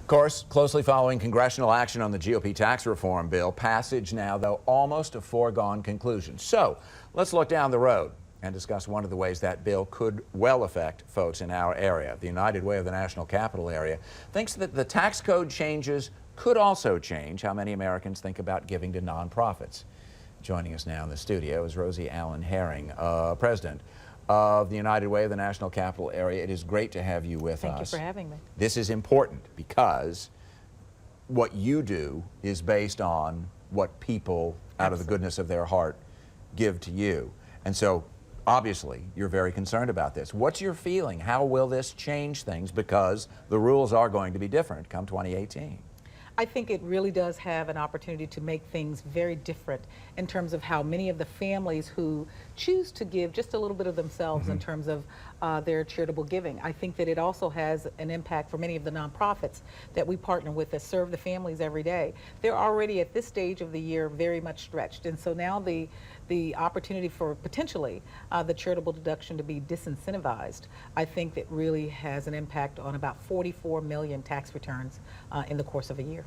Of course, closely following congressional action on the GOP tax reform bill, passage now, though, almost a foregone conclusion. So let's look down the road and discuss one of the ways that bill could well affect folks in our area. The United Way of the National Capital Area thinks that the tax code changes could also change how many Americans think about giving to nonprofits. Joining us now in the studio is Rosie Allen Herring, President of the United Way of the National Capital Area. It is great to have you with us. Thank you for having me. This is important because what you do is based on what people, out of the goodness of their heart, give to you. And so, obviously, you're very concerned about this. What's your feeling? How will this change things? Because the rules are going to be different come 2018. I think it really does have an opportunity to make things very different in terms of how many of the families who choose to give just a little bit of themselves in terms of their charitable giving. I think that it also has an impact for many of the nonprofits that we partner with that serve the families every day. They're already at this stage of the year very much stretched, and so now the opportunity for potentially the charitable deduction to be disincentivized, I think that really has an impact on about 44 million tax returns in the course of a year.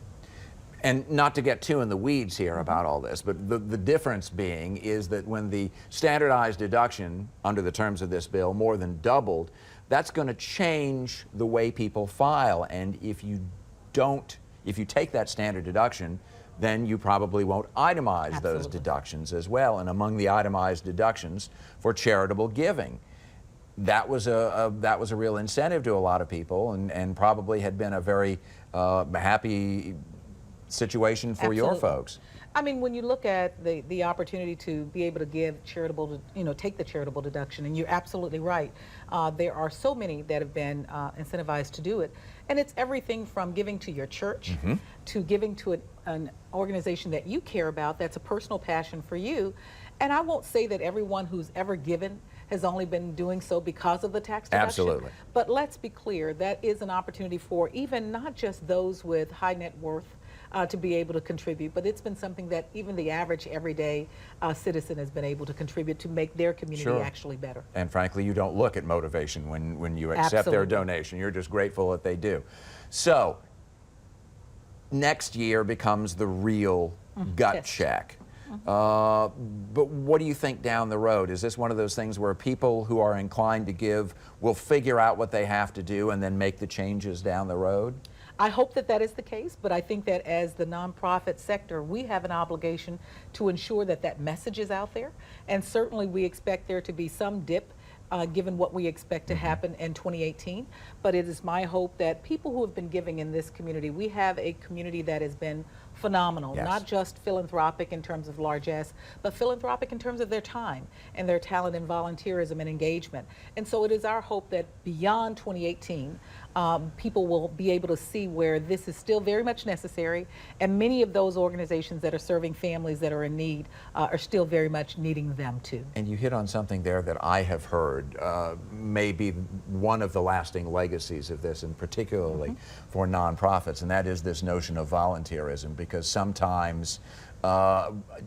And not to get too in the weeds here about all this, but the difference being is that when the standardized deduction under the terms of this bill more than doubled, that's going to change the way people file. And if you take that standard deduction, then you probably won't itemize those deductions as well. And among the itemized deductions for charitable giving, that was a real incentive to a lot of people, and probably had been a very happy situation for your folks. I mean, when you look at the opportunity to be able to give charitable, take the charitable deduction, and you're absolutely right. There are so many that have been incentivized to do it. And it's everything from giving to your church to giving to an organization that you care about, that's a personal passion for you. And I won't say that everyone who's ever given has only been doing so because of the tax deduction. Absolutely. But let's be clear, that is an opportunity for even not just those with high net worth to be able to contribute, but it's been something that even the average everyday citizen has been able to contribute to make their community actually better. And frankly, you don't look at motivation when you accept their donation. You're just grateful that they do. So next year becomes the real gut check. But what do you think down the road? Is this one of those things where people who are inclined to give will figure out what they have to do and then make the changes down the road? I hope that that is the case, but I think that as the nonprofit sector, we have an obligation to ensure that that message is out there. And certainly we expect there to be some dip given what we expect to happen in 2018. But it is my hope that people who have been giving in this community, we have a community that has been phenomenal, not just philanthropic in terms of largesse, but philanthropic in terms of their time and their talent and volunteerism and engagement. And so it is our hope that beyond 2018, people will be able to see where this is still very much necessary, and many of those organizations that are serving families that are in need are still very much needing them too. And you hit on something there that I have heard may be one of the lasting legacies of this, and particularly for nonprofits, and that is this notion of volunteerism, because sometimes,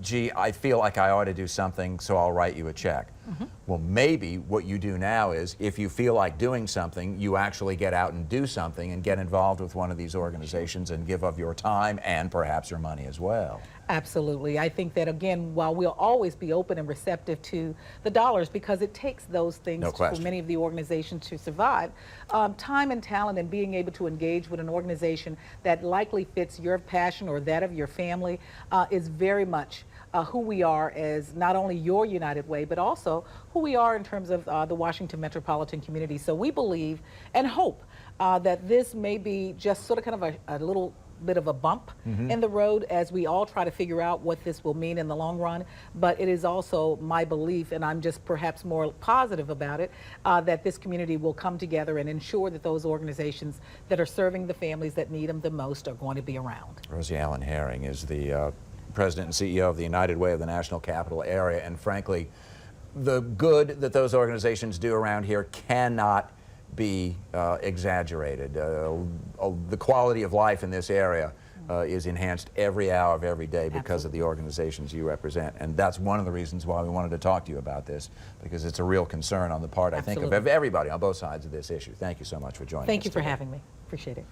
gee, I feel like I ought to do something, so I'll write you a check. Well, maybe what you do now is, if you feel like doing something, you actually get out and do something and get involved with one of these organizations and give of your time and perhaps your money as well. Absolutely. I think that, again, while we'll always be open and receptive to the dollars, because it takes those things for many of the organizations to survive, time and talent and being able to engage with an organization that likely fits your passion or that of your family is very much who we are as not only your United Way, but also who we are in terms of the Washington metropolitan community. So we believe and hope that this may be just sort of kind of a little bit of a bump in the road as we all try to figure out what this will mean in the long run. But it is also my belief, and I'm just perhaps more positive about it, that this community will come together and ensure that those organizations that are serving the families that need them the most are going to be around. Rosie Allen Herring is the President and CEO of the United Way of the National Capital Area, and frankly, the good that those organizations do around here cannot be exaggerated. The quality of life in this area is enhanced every hour of every day because of the organizations you represent. And that's one of the reasons why we wanted to talk to you about this, because it's a real concern on the part, I think, of everybody on both sides of this issue. Thank you so much for joining us. Thank you for having me. Appreciate it.